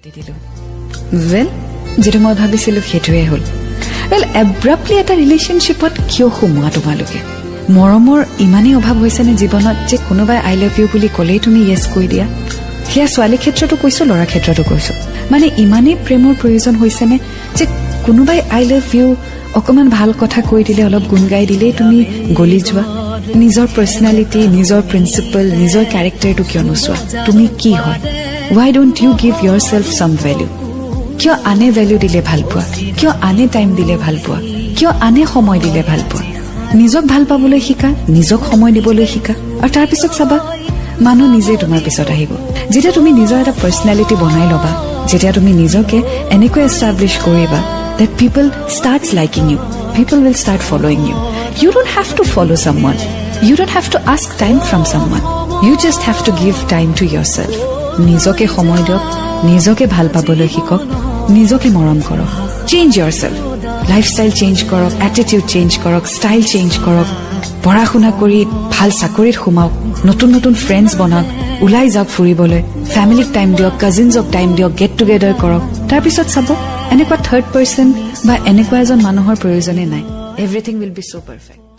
কাটি দিলো ওয়েল যেটো মই ভাবিছিলো সেইটোৱে হ'ল ওয়েল এব্ৰাপ্টলি এটা ৰিলেশ্যনশ্বিপত কিয় সোমোৱা তোমালোকে মৰমৰ ইমানেই অভাৱ হৈছে নে জীৱনত যে কোনোবাই আই লাভ ইউ বুলি ক'লেই তুমি য়েছ কৈ দিয়া সেয়া ছোৱালী ক্ষেত্ৰতো কৈছো ল'ৰা ক্ষেত্ৰতো কৈছো মানে ইমানেই প্ৰেমৰ প্ৰয়োজন হৈছে নে যে কোনোবাই আই লাভ ইউ অকমান ভাল কথা কৈ দিলে অলপ গুণ গাই দিলেই তুমি গলি যোৱা নিজৰ পাৰ্চনেলিটি নিজৰ প্ৰিন্সিপল নিজৰ ক্যাৰেক্টাৰটো কিয় নোচোৱা তুমি কি হয় why don't you give yourself some value কিয় আনে ভ্যালু দিলে ভাল পোৱা কিয় আনে টাইম দিলে ভাল পোৱা কিয় আনে সময় দিলে ভাল পোৱা নিজক ভাল পাবলৈ শিকা নিজক সময় দিবলৈ শিকা আৰু তাৰ পিছত চাবা মানুহ নিজে তোমাৰ পিছত আহিব যেতিয়া তুমি নিজৰ এটা পাৰ্চনেলিটি বনাই লবা যেতিয়া তুমি নিজকে এনেকৈ এষ্টাব্লিশ কৰিবা that people starts liking you people will start following you you don't have to follow someone you don't have to ask time from someone you just have to give time to yourself নিজকে সময় দিয়ক নিজকে ভাল পাবলৈ শিকক নিজকে মৰম কৰক চেঞ্জ yourself লাইফষ্টাইল চেঞ্জ কৰক এটিটিউড চেঞ্জ কৰক ষ্টাইল চেঞ্জ কৰক পঢ়া শুনা কৰি ভাল চাকৰিত সোমাওক নতুন নতুন ফ্ৰেণ্ডছ বনাওক উলাই যাওক ফুৰিবলৈ ফ্যামিলিক টাইম দিয়ক কাজিনছক টাইম দিয়ক গেট টুগেডাৰ কৰক তাৰ পিছত চাব এনেকুৱা থাৰ্ড পাৰ্সন বা এনেকুৱা এজন মানুহৰ প্ৰয়োজনে নাই everything will be so perfect